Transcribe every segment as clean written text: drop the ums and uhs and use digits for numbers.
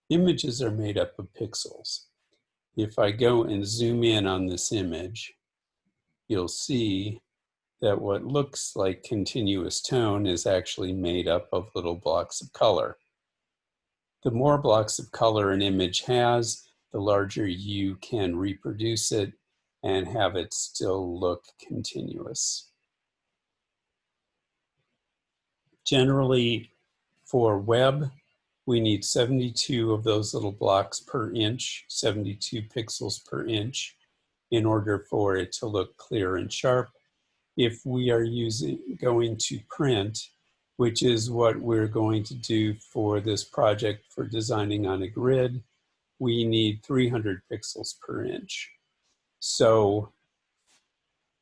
Images are made up of pixels. If I go and zoom in on this image, you'll see that what looks like continuous tone is actually made up of little blocks of color. The more blocks of color an image has, the larger you can reproduce it and have it still look continuous. Generally, for web, we need 72 of those little blocks per inch, 72 pixels per inch, in order for it to look clear and sharp. If we are going to print, which is what we're going to do for this project for designing on a grid, we need 300 pixels per inch. So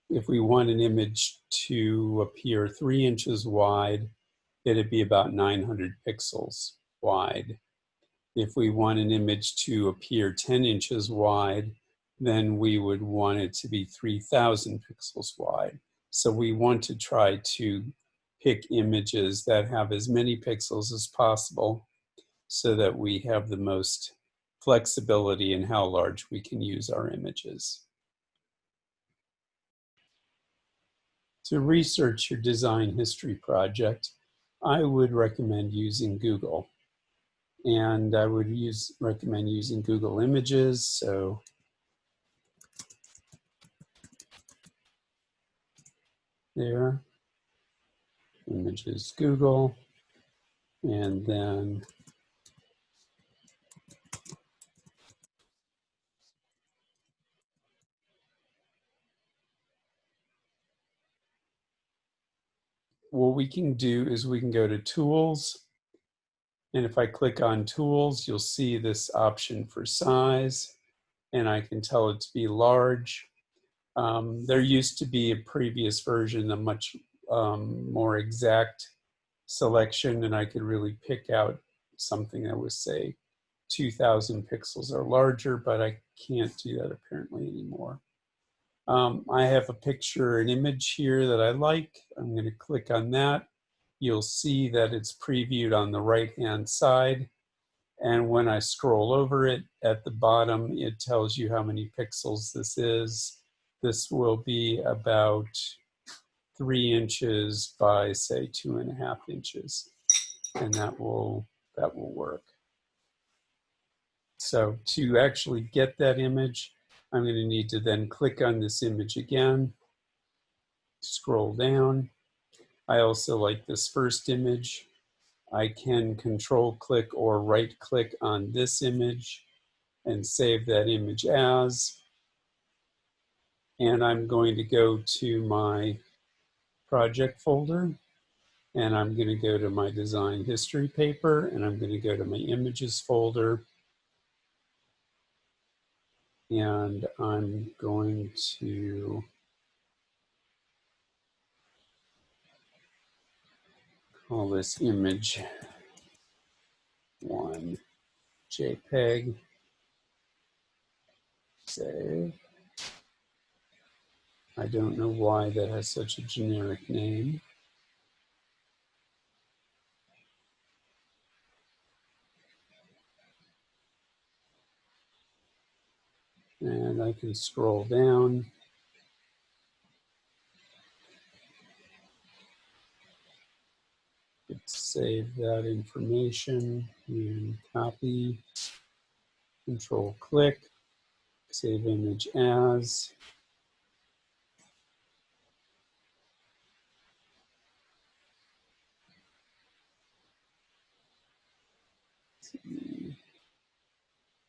if we want an image to appear 3 inches wide, it'd be about 900 pixels wide. If we want an image to appear 10 inches wide, then we would want it to be 3,000 pixels wide. So we want to try to pick images that have as many pixels as possible so that we have the most flexibility in how large we can use our images. To research your design history project, I would recommend using Google. And I would recommend using Google Images. So there, Images Google, and then what we can do is we can go to Tools, and if I click on Tools, you'll see this option for size, and I can tell it to be large. There used to be a previous version, a much more exact selection, and I could really pick out something that was, say, 2,000 pixels or larger, but I can't do that apparently anymore. I have a picture, an image here that I like. I'm going to click on that. You'll see that it's previewed on the right-hand side. And when I scroll over it at the bottom, it tells you how many pixels this is. This will be about 3 inches by, say, 2.5 inches. And that will work. So to actually get that image, I'm going to need to then click on this image again, scroll down. I also like this first image. I can control click or right click on this image and save that image as. And I'm going to go to my project folder, and I'm going to go to my design history paper, and I'm going to go to my images folder, and I'm going to call this image 1 JPEG, save. I don't know why that has such a generic name. And I can scroll down. Save that information and copy, control click, save image as.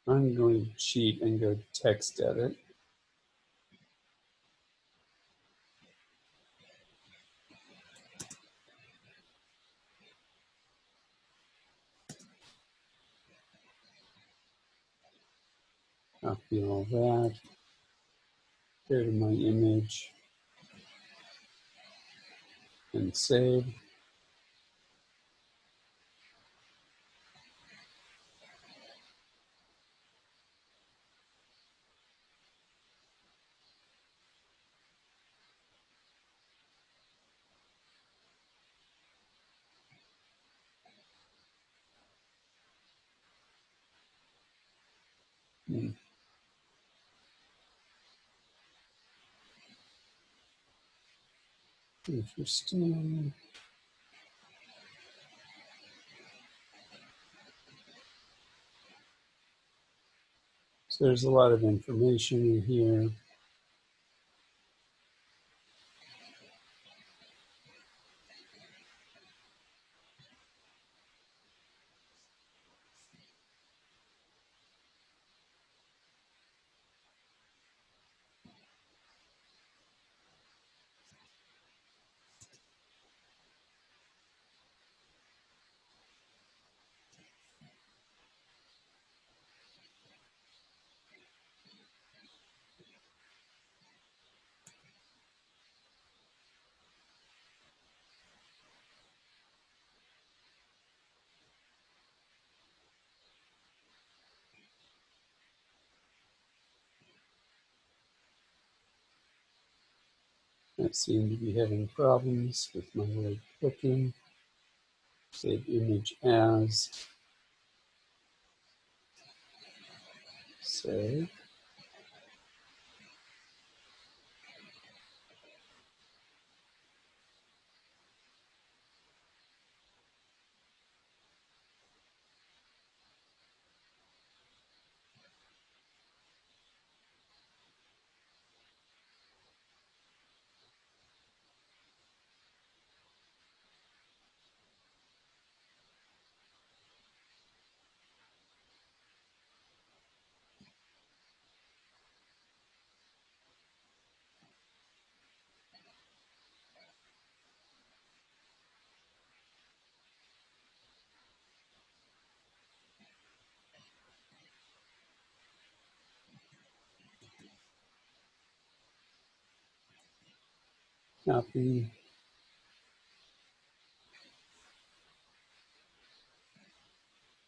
I'm going to cheat and go to text edit. Copy all that, go to my image and save. Hmm. Interesting. So there's a lot of information in here. I seem to be having problems with my right clicking. Save image as. Save. Copy.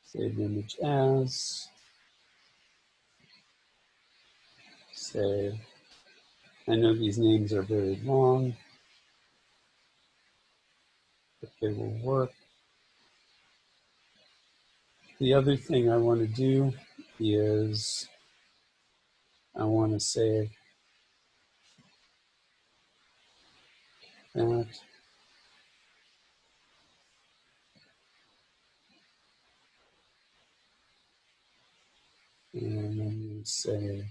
Save image as. Save. I know these names are very long, but they will work. The other thing I want to do is I want to save that. And I'm going to say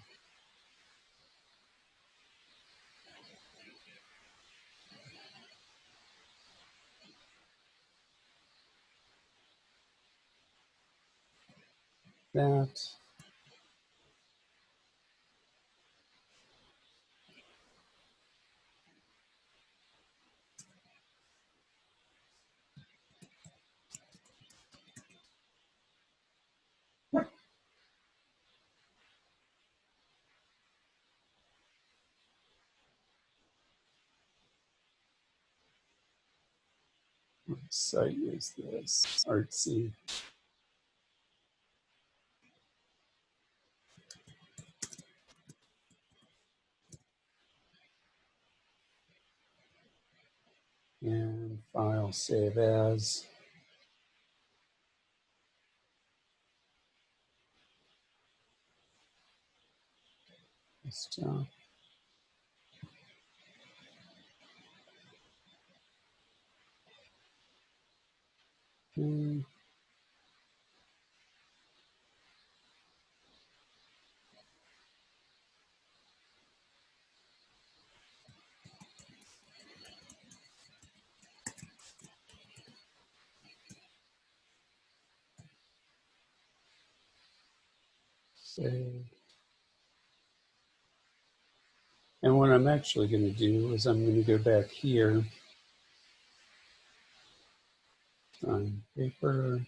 that. What site is this? Artsy. And file save as. Stop. Okay. Save. And what I'm actually going to do is I'm going to go back here on paper,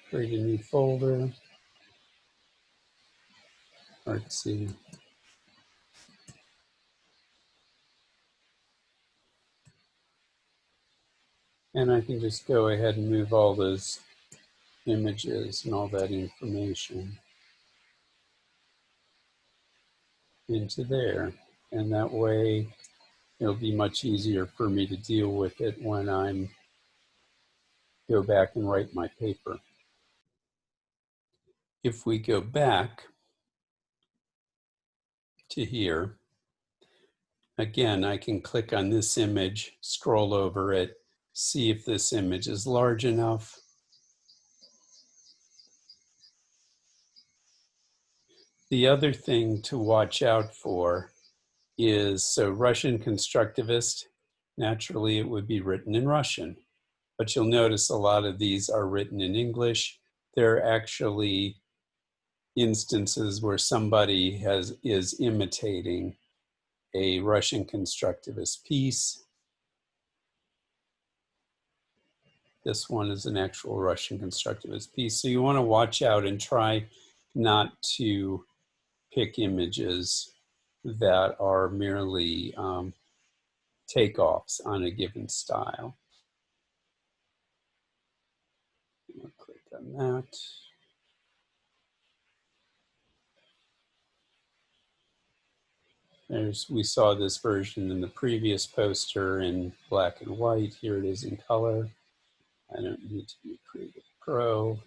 create a new folder, Artsy. And I can just go ahead and move all those images and all that information into there. And that way it'll be much easier for me to deal with it when I'm go back and write my paper. If we go back to here, again, I can click on this image, scroll over it, see if this image is large enough. The other thing to watch out for is, so Russian constructivist, naturally it would be written in Russian, but you'll notice a lot of these are written in English. They're actually instances where somebody is imitating a Russian constructivist piece. This one is an actual Russian constructivist piece. So you want to watch out and try not to pick images that are merely takeoffs on a given style. I'll click on that. We saw this version in the previous poster in black and white. Here it is in color. I don't need to be Creative Pro.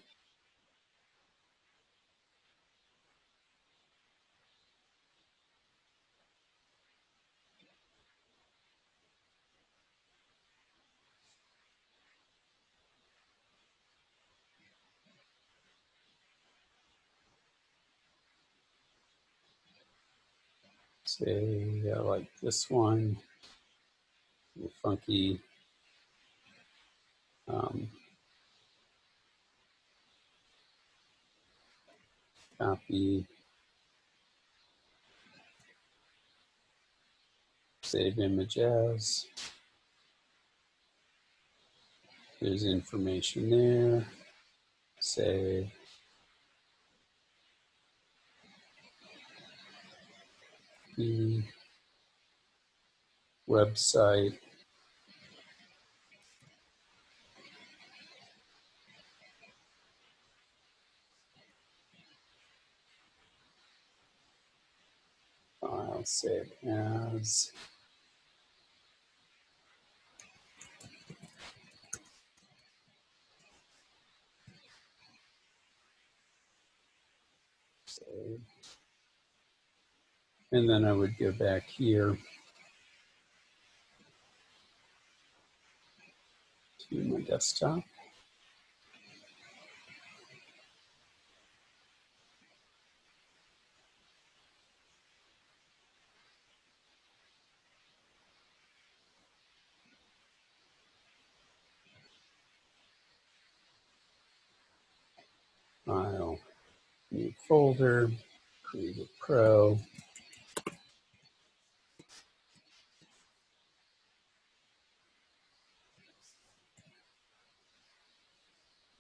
Say I like this one, funky. Copy, save image as. There's information there. Save. The website. File, save as. Save. And then I would go back here to my desktop. File, new folder, Creative Pro.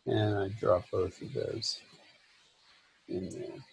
And I drop both of those in there.